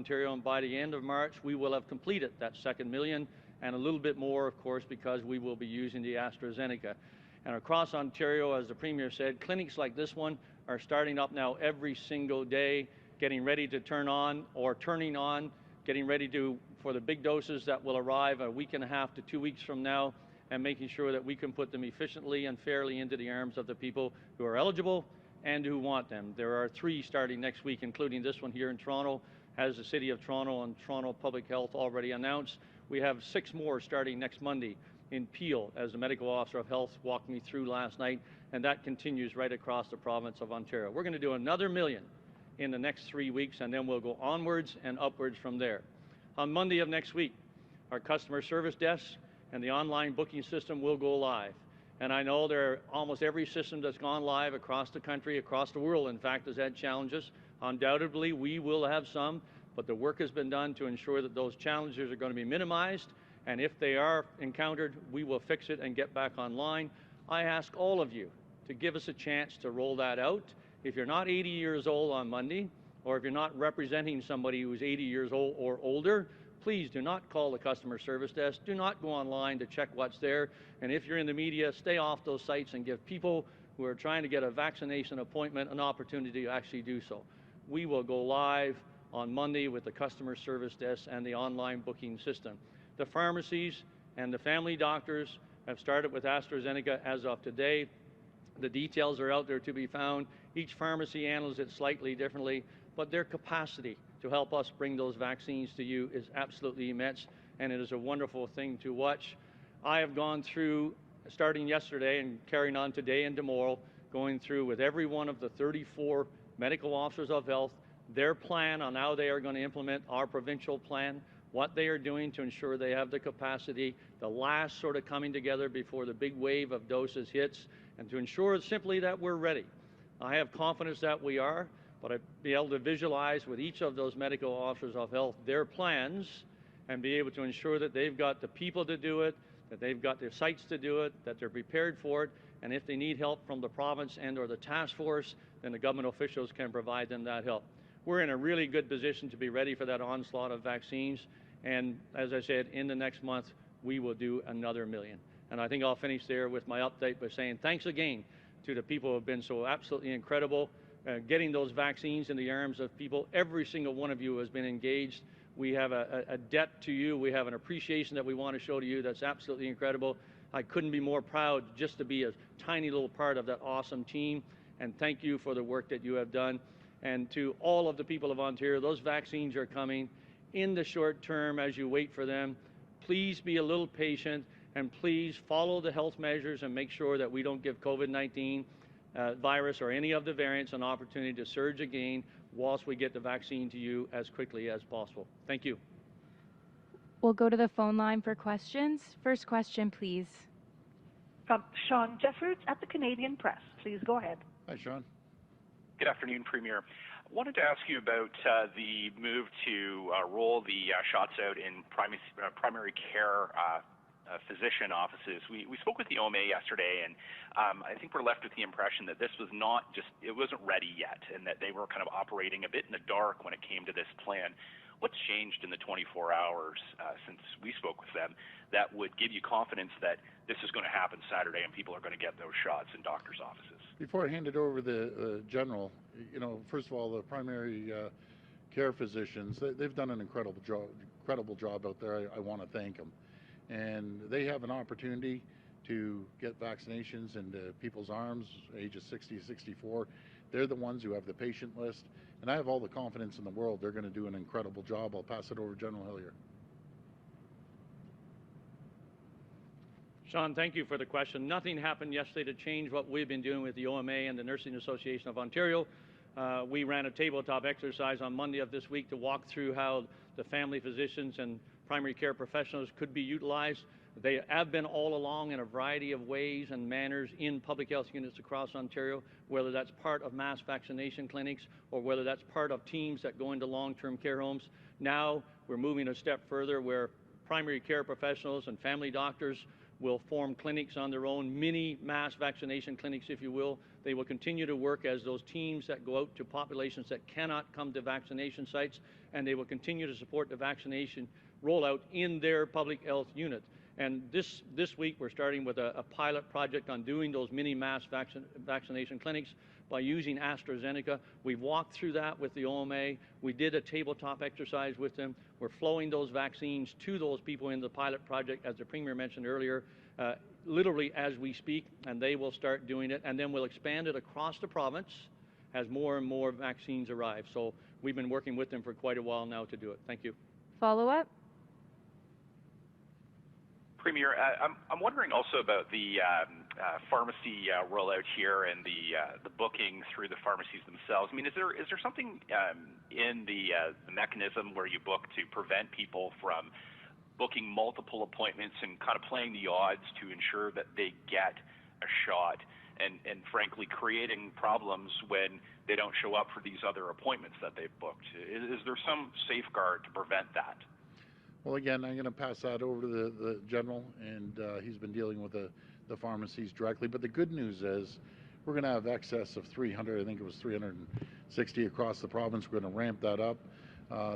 Ontario, and by the end of March, we will have completed that second million, and a little bit more, of course, because we will be using the AstraZeneca. And across Ontario, as the Premier said, clinics like this one are starting up now every single day, getting ready to turn on or turning on, getting ready for the big doses that will arrive a week and a half to 2 weeks from now, and making sure that we can put them efficiently and fairly into the arms of the people who are eligible and who want them. There are 3 starting next week, including this one here in Toronto, as the City of Toronto and Toronto Public Health already announced. We have 6 more starting next Monday in Peel, as the Medical Officer of Health walked me through last night, and that continues right across the province of Ontario. We're going to do another million in the next 3 weeks, and then we'll go onwards and upwards from there. On Monday of next week, our customer service desk and the online booking system will go live. And I know almost every system that's gone live across the country, across the world, in fact, has had challenges. Undoubtedly, we will have some, but the work has been done to ensure that those challenges are going to be minimized, and if they are encountered, we will fix it and get back online. I ask all of you to give us a chance to roll that out. If you're not 80 years old on Monday, or if you're not representing somebody who's 80 years old or older, please do not call the customer service desk. Do not go online to check what's there. And if you're in the media, stay off those sites and give people who are trying to get a vaccination appointment an opportunity to actually do so. We will go live on Monday with the customer service desk and the online booking system. The pharmacies and the family doctors have started with AstraZeneca as of today. The details are out there to be found. Each pharmacy handles it slightly differently, but their capacity to help us bring those vaccines to you is absolutely immense, and it is a wonderful thing to watch. I have gone through, starting yesterday and carrying on today and tomorrow, going through with every one of the 34 medical officers of health, their plan on how they are going to implement our provincial plan, what they are doing to ensure they have the capacity, the last sort of coming together before the big wave of doses hits, and to ensure simply that we're ready. I have confidence that we are, but I'd be able to visualize with each of those medical officers of health their plans and be able to ensure that they've got the people to do it, that they've got their sites to do it, that they're prepared for it, and if they need help from the province and or the task force, then the government officials can provide them that help. We're in a really good position to be ready for that onslaught of vaccines, and as I said, in the next month, we will do another million. And I think I'll finish there with my update by saying thanks again to the people who have been so absolutely incredible, getting those vaccines in the arms of people. Every single one of you has been engaged. We have a debt to you. We have an appreciation that we want to show to you that's absolutely incredible. I couldn't be more proud just to be a tiny little part of that awesome team, and thank you for the work that you have done. And to all of the people of Ontario, those vaccines are coming in the short term as you wait for them. Please be a little patient, and please follow the health measures and make sure that we don't give COVID-19 virus or any of the variants an opportunity to surge again whilst we get the vaccine to you as quickly as possible. Thank you. We'll go to the phone line for questions. First question, please. From Sean Jeffords at the Canadian Press. Please go ahead. Hi, Sean. Good afternoon, Premier. I wanted to ask you about the move to roll the shots out in primary care physician offices. We spoke with the OMA yesterday, and I think we're left with the impression that this was not just, it wasn't ready yet, and that they were kind of operating a bit in the dark when it came to this plan. What's changed in the 24 hours since we spoke with them that would give you confidence that this is going to happen Saturday and people are going to get those shots in doctors' offices? Before I hand it over to the General, first of all, the primary care physicians, they've done an incredible job out there. I want to thank them. And they have an opportunity to get vaccinations into people's arms, ages 60 to 64. They're the ones who have the patient list. And I have all the confidence in the world they're going to do an incredible job. I'll pass it over to General Hillier. Sean, thank you for the question. Nothing happened yesterday to change what we've been doing with the OMA and the Nursing Association of Ontario. We ran a tabletop exercise on Monday of this week to walk through how the family physicians and primary care professionals could be utilized. They have been all along in a variety of ways and manners in public health units across Ontario, whether that's part of mass vaccination clinics or whether that's part of teams that go into long-term care homes. Now we're moving a step further where primary care professionals and family doctors will form clinics on their own, mini mass vaccination clinics, if you will. They will continue to work as those teams that go out to populations that cannot come to vaccination sites. and they will continue to support the vaccination rollout in their public health unit. And this week, we're starting with a pilot project on doing those mini mass vaccination clinics by using AstraZeneca. We've walked through that with the OMA. We did a tabletop exercise with them. We're flowing those vaccines to those people in the pilot project, as the Premier mentioned earlier, literally as we speak, and they will start doing it. And then we'll expand it across the province as more and more vaccines arrive. So we've been working with them for quite a while now to do it. Thank you. Follow-up? Premier, I'm wondering also about the pharmacy rollout here and the booking through the pharmacies themselves. I mean, is there something in the mechanism where you book to prevent people from booking multiple appointments and kind of playing the odds to ensure that they get a shot, and frankly creating problems when they don't show up for these other appointments that they've booked? Is there some safeguard to prevent that? Well, again, I'm going to pass that over to the general, and he's been dealing with the pharmacies directly. But the good news is we're going to have excess of 300, I think it was 360 across the province. We're going to ramp that up.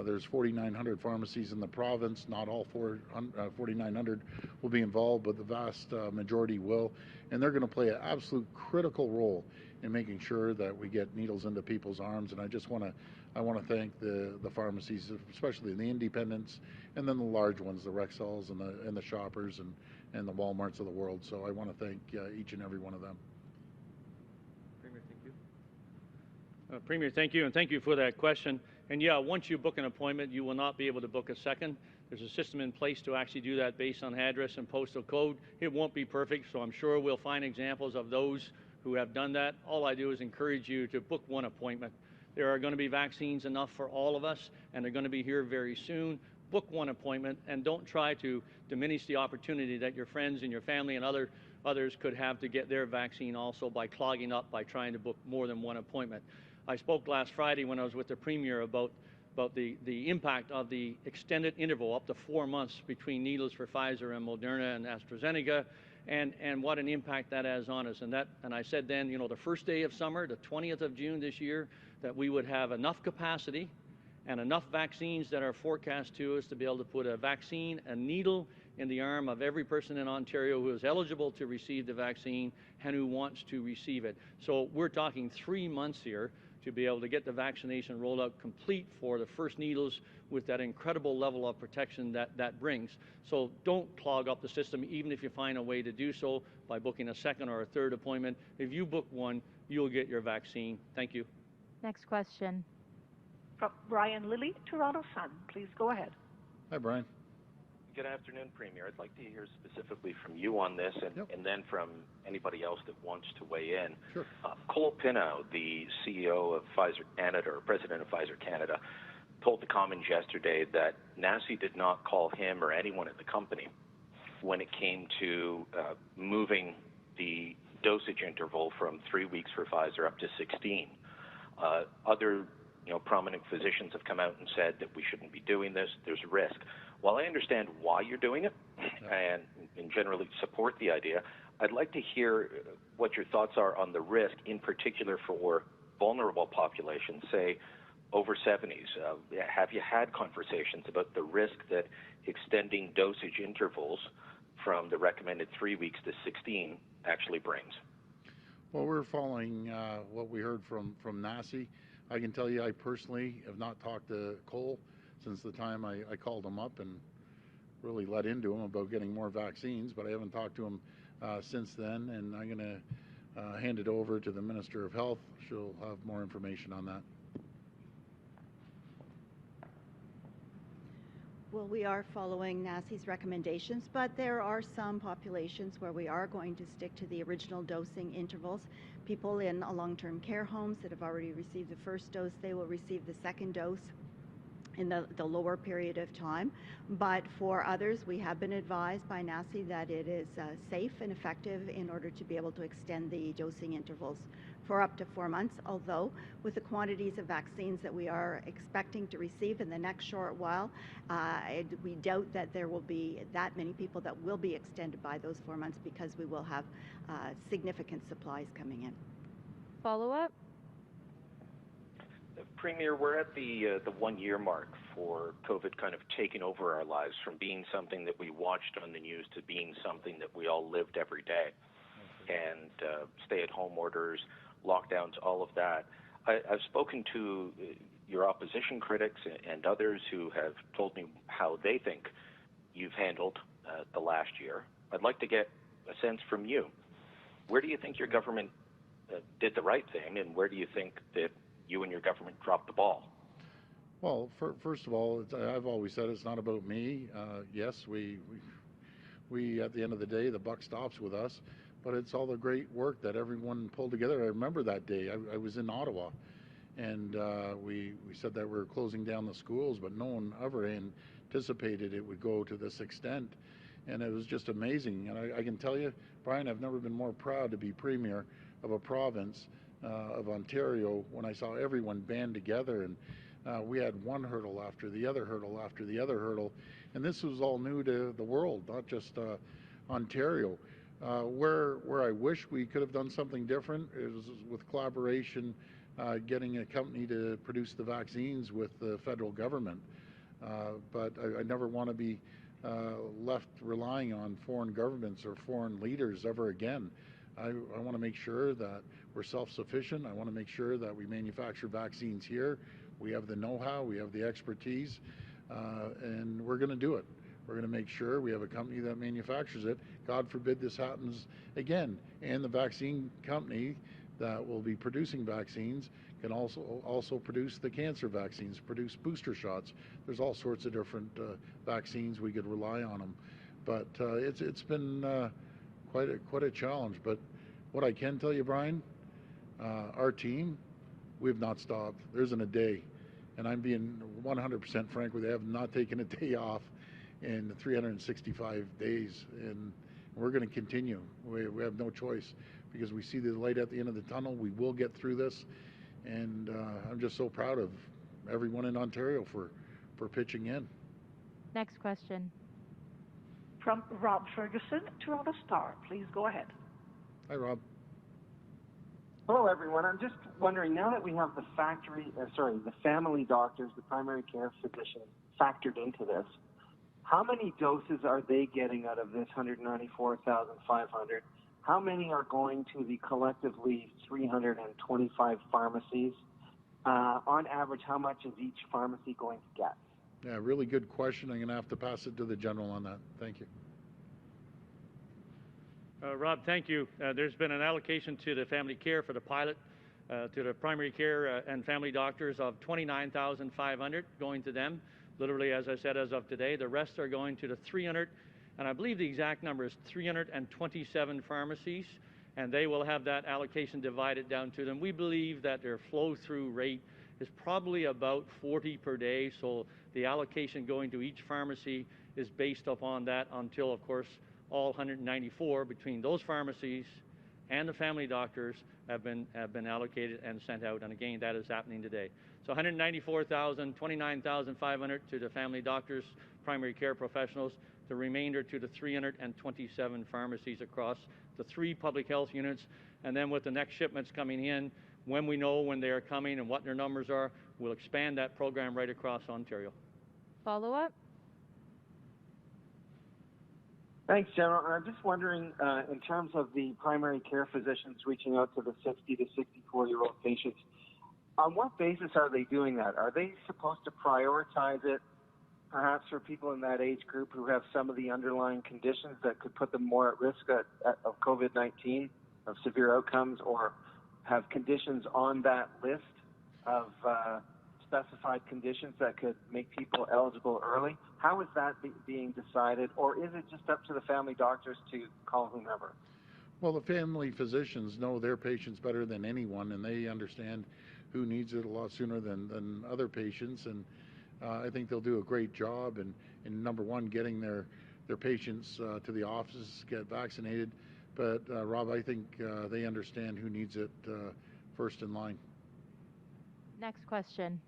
There's 4,900 pharmacies in the province. Not all 4,900 will be involved, but the vast majority will. And they're going to play an absolute critical role in making sure that we get needles into people's arms. And I want to thank the pharmacies, especially the independents, and then the large ones, the Rexalls and the Shoppers and the Walmarts of the world. So I want to thank each and every one of them. Premier, thank you. Premier, thank you, and thank you for that question. And yeah, once you book an appointment, you will not be able to book a second. There's a system in place to actually do that based on address and postal code. It won't be perfect, so I'm sure we'll find examples of those who have done that. All I do is encourage you to book one appointment. There are going to be vaccines enough for all of us, and they're going to be here very soon. Book one appointment, and don't try to diminish the opportunity that your friends and your family and others could have to get their vaccine also by clogging up by trying to book more than one appointment. I spoke last Friday when I was with the Premier about the impact of the extended interval, up to 4 months between needles for Pfizer and Moderna and AstraZeneca, and what an impact that has on us. And I said then, you know, the first day of summer, the 20th of June this year, that we would have enough capacity and enough vaccines that are forecast to us to be able to put a vaccine, a needle in the arm of every person in Ontario who is eligible to receive the vaccine and who wants to receive it. So we're talking 3 months here to be able to get the vaccination rollout complete for the first needles with that incredible level of protection that brings. So don't clog up the system, even if you find a way to do so by booking a second or a third appointment. If you book one, you'll get your vaccine. Thank you. Next question. From Brian Lilly, Toronto Sun. Please go ahead. Hi, Brian. Good afternoon, Premier. I'd like to hear specifically from you on this and then from anybody else that wants to weigh in. Sure. Cole Pinnow, the CEO of Pfizer Canada, or president of Pfizer Canada, told the Commons yesterday that NACI did not call him or anyone at the company when it came to moving the dosage interval from 3 weeks for Pfizer up to 16. Other prominent physicians have come out and said that we shouldn't be doing this. There's risk. While I understand why you're doing it and generally support the idea, I'd like to hear what your thoughts are on the risk, in particular for vulnerable populations, say over 70s. Have you had conversations about the risk that extending dosage intervals from the recommended 3 weeks to 16 actually brings? Well, we're following what we heard from NACI. I can tell you I personally have not talked to Cole since the time I called him up and really let into him about getting more vaccines, but I haven't talked to him since then, and I'm going to hand it over to the Minister of Health. She'll have more information on that. Well, we are following NACI's recommendations, but there are some populations where we are going to stick to the original dosing intervals. People in long-term care homes that have already received the first dose, they will receive the second dose in the lower period of time. But for others, we have been advised by NACI that it is safe and effective in order to be able to extend the dosing intervals for up to 4 months, although with the quantities of vaccines that we are expecting to receive in the next short while, we doubt that there will be that many people that will be extended by those 4 months because we will have significant supplies coming in. Follow-up? Premier, we're at the 1 year mark for COVID kind of taking over our lives, from being something that we watched on the news to being something that we all lived every day. And stay-at-home orders, lockdowns, all of that. I've spoken to your opposition critics and others who have told me how they think you've handled the last year. I'd like to get a sense from you. Where do you think your government did the right thing, and where do you think that you and your government dropped the ball? Well, first of all, I've always said it's not about me. Yes, we at the end of the day, the buck stops with us, but it's all the great work that everyone pulled together. I remember that day. I was in Ottawa, and we said that we were closing down the schools, but no one ever anticipated it would go to this extent. And it was just amazing. And I can tell you, Brian, I've never been more proud to be Premier of a province of Ontario when I saw everyone band together, and we had one hurdle after the other hurdle after the other hurdle. And this was all new to the world, not just Ontario. Where I wish we could have done something different is with collaboration, getting a company to produce the vaccines with the federal government. But I never want to be left relying on foreign governments or foreign leaders ever again. I want to make sure that we're self-sufficient. I want to make sure that we manufacture vaccines here. We have the know-how, we have the expertise, and we're going to do it. We're going to make sure we have a company that manufactures it. God forbid this happens again. And the vaccine company that will be producing vaccines can also produce the cancer vaccines, produce booster shots. There's all sorts of different vaccines. We could rely on them. But it's been quite a challenge. But what I can tell you, Brian, our team, we've not stopped. There isn't a day. And I'm being 100% frank with you, I have not taken a day off in 365 days. And we're going to continue. We have no choice because we see the light at the end of the tunnel. We will get through this. And I'm just so proud of everyone in Ontario for pitching in. Next question. From Rob Ferguson, Toronto Star. Please go ahead. Hi, Rob. Hello, everyone. I'm just wondering, now that we have the family doctors, the primary care physicians factored into this, how many doses are they getting out of this 194,500? How many are going to the collectively 325 pharmacies? On average, how much is each pharmacy going to get? Yeah, really good question. I'm going to have to pass it to the general on that. Thank you. Rob, thank you. There's been an allocation to the family care for the pilot, to the primary care and family doctors of 29,500 going to them. Literally, as I said, as of today, the rest are going to the 300, and I believe the exact number is 327 pharmacies, and they will have that allocation divided down to them. We believe that their flow-through rate is probably about 40 per day, so the allocation going to each pharmacy is based upon that until, of course, all 194 between those pharmacies and the family doctors have been allocated and sent out. And again, that is happening today. So 194,000, 29,500 to the family doctors, primary care professionals, the remainder to the 327 pharmacies across the 3 public health units. And then with the next shipments coming in, when we know when they are coming and what their numbers are, we'll expand that program right across Ontario. Follow up? Thanks, General. And I'm just wondering, in terms of the primary care physicians reaching out to the 60 to 64-year-old patients, on what basis are they doing that? Are they supposed to prioritize it, perhaps for people in that age group who have some of the underlying conditions that could put them more at risk of COVID-19, of severe outcomes, or have conditions on that list of specified conditions that could make people eligible early? How is that being decided, or is it just up to the family doctors to call whomever? Well, the family physicians know their patients better than anyone, and they understand who needs it a lot sooner than other patients. And I think they'll do a great job in number one, getting their patients to the offices, get vaccinated. But Rob, I think they understand who needs it first in line. Next question.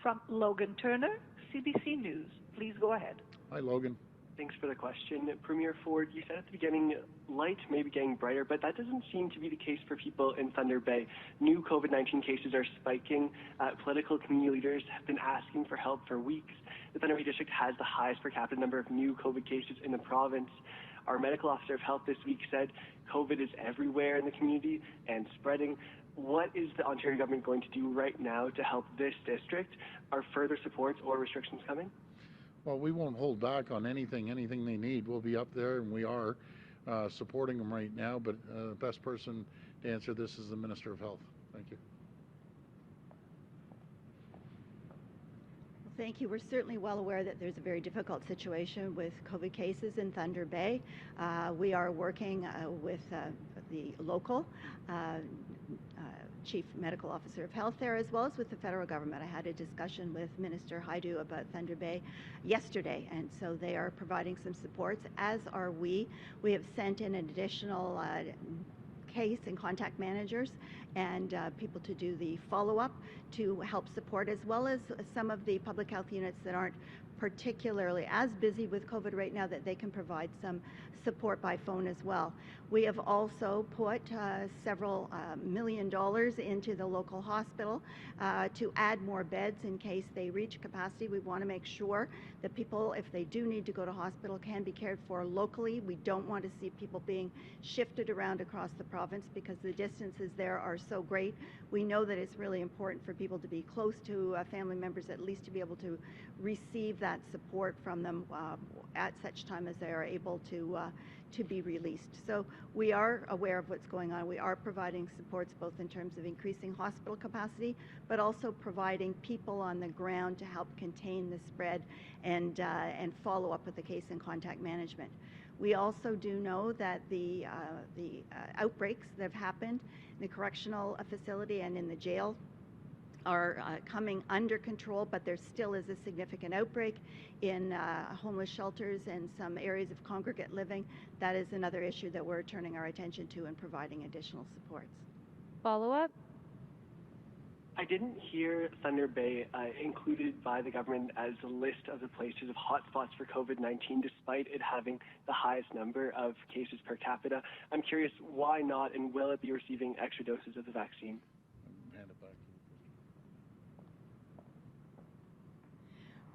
From Logan Turner, CBC News. Please go ahead. Hi, Logan. Thanks for the question. Premier Ford, you said at the beginning, light may be getting brighter, but that doesn't seem to be the case for people in Thunder Bay. New COVID-19 cases are spiking. Political community leaders have been asking for help for weeks. The Thunder Bay District has the highest per capita number of new COVID cases in the province. Our medical officer of health this week said COVID is everywhere in the community and spreading. What is the Ontario government going to do right now to help this district? Are further supports or restrictions coming? Well, we won't hold back on anything they need. We'll be up there, and we are supporting them right now, but the best person to answer this is the Minister of Health. Thank you. Thank you. We're certainly well aware that there's a very difficult situation with COVID cases in Thunder Bay. We are working with the local Chief Medical Officer of Health there, as well as with the federal government. I had a discussion with Minister Haidu about Thunder Bay yesterday, and so they are providing some supports, as are we. We have sent in an additional case and contact managers and people to do the follow-up to help support, as well as some of the public health units that aren't particularly as busy with COVID right now, that they can provide some support by phone as well. We have also put several $1 million into the local hospital to add more beds in case they reach capacity. We want to make sure that people, if they do need to go to hospital, can be cared for locally. We don't want to see people being shifted around across the province because the distances there are so great. We know that it's really important for people to be close to family members, at least to be able to receive that support from them at such time as they are able to be released. So we are aware of what's going on. We are providing supports both in terms of increasing hospital capacity, but also providing people on the ground to help contain the spread and follow up with the case and contact management. We also do know that the outbreaks that have happened in the correctional facility and in the jail are coming under control, but there still is a significant outbreak in homeless shelters and some areas of congregate living. That is another issue that we're turning our attention to and providing additional supports. Follow-up? I didn't hear Thunder Bay included by the government as a list of the places of hotspots for COVID-19, despite it having the highest number of cases per capita. I'm curious, why not, and will it be receiving extra doses of the vaccine? Hand it back to you.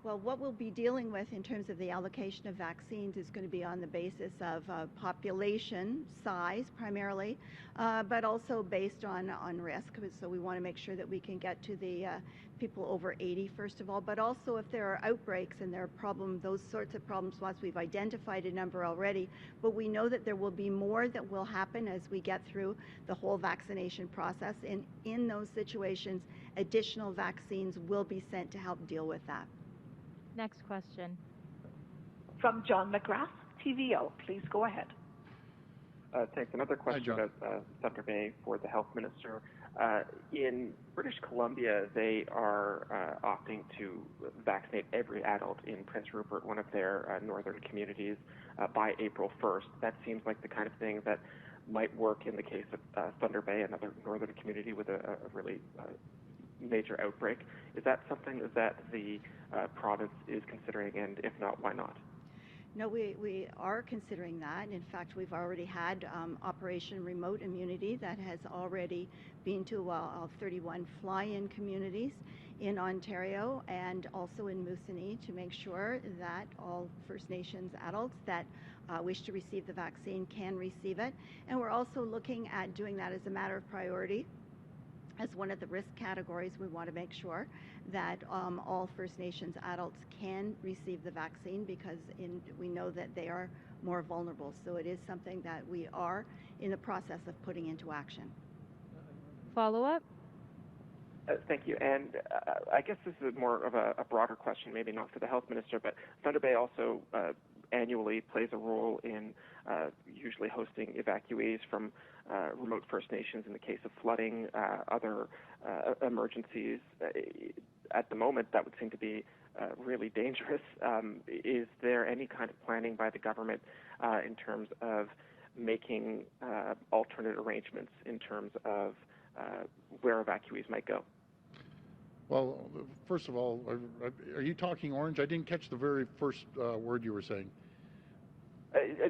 Well, what we'll be dealing with in terms of the allocation of vaccines is going to be on the basis of population size primarily, but also based on risk. So we want to make sure that we can get to the people over 80 first of all, but also if there are outbreaks and there are those sorts of problems, once we've identified a number already, but we know that there will be more that will happen as we get through the whole vaccination process. And in those situations, additional vaccines will be sent to help deal with that. Next question. From John McGrath, TVO. Please go ahead. Thanks. Another question about Thunder Bay for the health minister. In British Columbia, they are opting to vaccinate every adult in Prince Rupert, one of their northern communities, by April 1st. That seems like the kind of thing that might work in the case of Thunder Bay, another northern community with a really major outbreak. Is that something that the province is considering, and if not, why not? No, we are considering that. In fact, we've already had Operation Remote Immunity that has already been to 31 fly-in communities in Ontario and also in Moosonee to make sure that all First Nations adults that wish to receive the vaccine can receive it. And we're also looking at doing that as a matter of priority. As one of the risk categories, we want to make sure that all First Nations adults can receive the vaccine because we know that they are more vulnerable. So it is something that we are in the process of putting into action. Follow-up? Thank you. And I guess this is more of a broader question, maybe not for the health minister, but Thunder Bay also annually plays a role in usually hosting evacuees from remote First Nations in the case of flooding, other emergencies. At the moment, that would seem to be really dangerous. Is there any kind of planning by the government in terms of making alternate arrangements in terms of where evacuees might go? Well, first of all, are you talking orange? I didn't catch the very first word you were saying.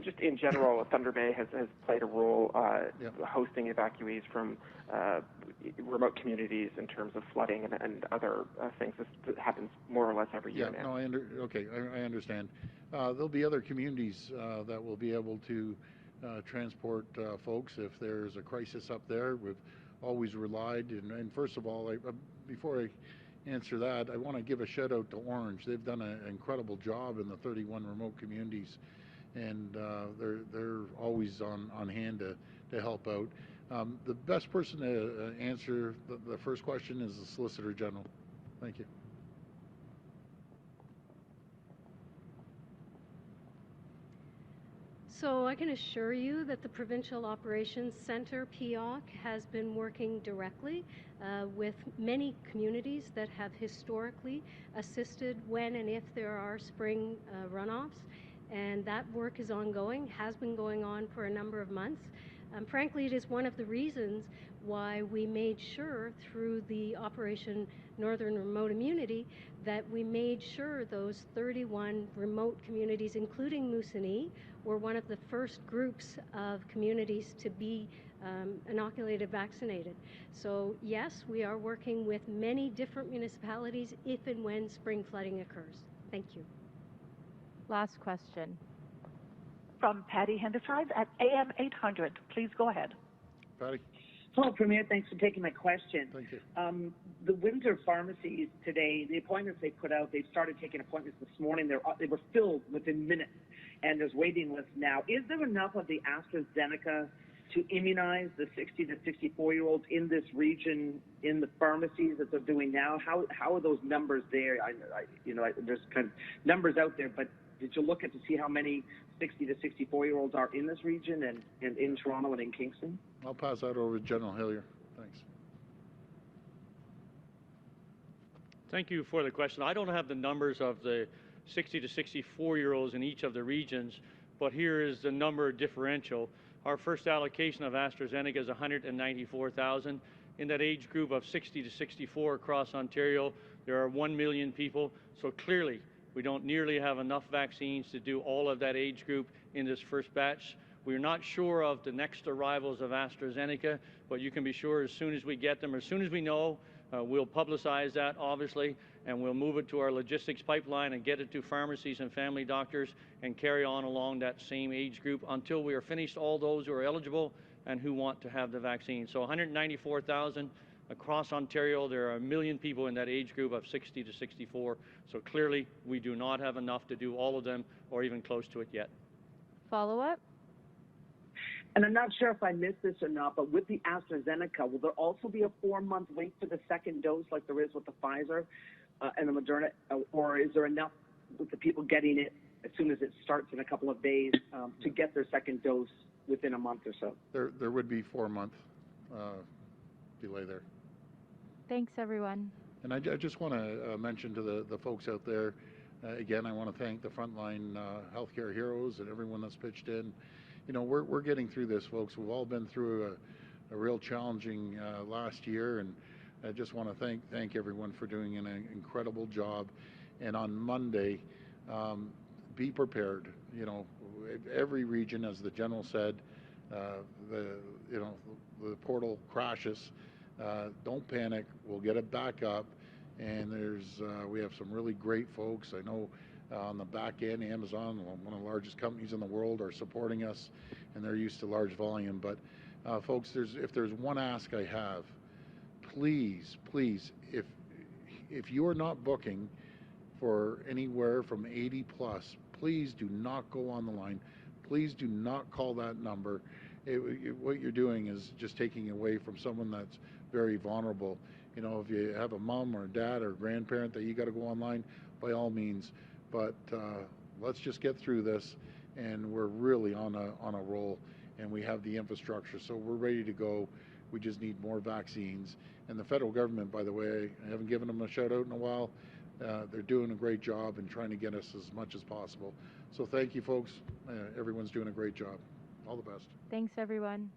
just in general, Thunder Bay has played a role hosting evacuees from remote communities in terms of flooding and other things. This happens more or less every year now. I understand. There'll be other communities that will be able to transport folks if there's a crisis up there. We've always relied, and first of all, before I answer that, I want to give a shout out to Orange. They've done an incredible job in the 31 remote communities, and they're always on hand to help out. The best person to answer the first question is the Solicitor General. Thank you. So I can assure you that the Provincial Operations Centre, POC, has been working directly with many communities that have historically assisted when and if there are spring runoffs. And that work is ongoing, has been going on for a number of months. Frankly, it is one of the reasons why we made sure through the Operation Northern Remote Immunity that we made sure those 31 remote communities, including Moosonee, were one of the first groups of communities to be inoculated, vaccinated. So yes, we are working with many different municipalities if and when spring flooding occurs. Thank you. Last question. From Patty Hendershide at AM 800. Please go ahead. Patty. Hello, Premier. Thanks for taking my question. Thank you. The Windsor pharmacies today, the appointments they put out, they started taking appointments this morning. They were filled within minutes, and there's waiting lists now. Is there enough of the AstraZeneca to immunize the 60 to 64-year-olds in this region in the pharmacies that they're doing now? How are those numbers there? There's kind of numbers out there, but did you look at to see how many 60 to 64-year-olds are in this region and in Toronto and in Kingston? I'll pass that over to General Hillier. Thanks. Thank you for the question. I don't have the numbers of the 60 to 64-year-olds in each of the regions, but here is the number differential. Our first allocation of AstraZeneca is 194,000. In that age group of 60 to 64 across Ontario, there are 1 million people. So clearly, we don't nearly have enough vaccines to do all of that age group in this first batch. We're not sure of the next arrivals of AstraZeneca, but you can be sure as soon as we get them, as soon as we know, we'll publicize that, obviously, and we'll move it to our logistics pipeline and get it to pharmacies and family doctors and carry on along that same age group until we are finished all those who are eligible and who want to have the vaccine. So 194,000 across Ontario. There are 1 million people in that age group of 60 to 64. So clearly, we do not have enough to do all of them or even close to it yet. Follow-up? And I'm not sure if I missed this or not, but with the AstraZeneca, will there also be a 4-month wait for the second dose like there is with the Pfizer and the Moderna? Or is there enough with the people getting it as soon as it starts in a couple of days to get their second dose within a month or so? There would be 4-month delay there. Thanks, everyone. And I just want to mention to the folks out there, again, I want to thank the frontline healthcare heroes and everyone that's pitched in. You know, we're getting through this, folks. We've all been through a real challenging last year, and I just want to thank everyone for doing an incredible job. And on Monday, be prepared. You know, every region, as the General said, the portal crashes. Don't panic. We'll get it back up. And we have some really great folks. I know on the back end, Amazon, one of the largest companies in the world, are supporting us, and they're used to large volume. But folks, if there's one ask I have, please, if you are not booking for anywhere from 80 plus, please do not go on the line. Please do not call that number. What you're doing is just taking away from someone that's very vulnerable. You know, if you have a mom or a dad or a grandparent that you got to go online, by all means. But let's just get through this, and we're really on a roll, and we have the infrastructure, so we're ready to go. We just need more vaccines. And the federal government, by the way, I haven't given them a shout out in a while. They're doing a great job and trying to get us as much as possible. So thank you, folks. Everyone's doing a great job. All the best. Thanks, everyone.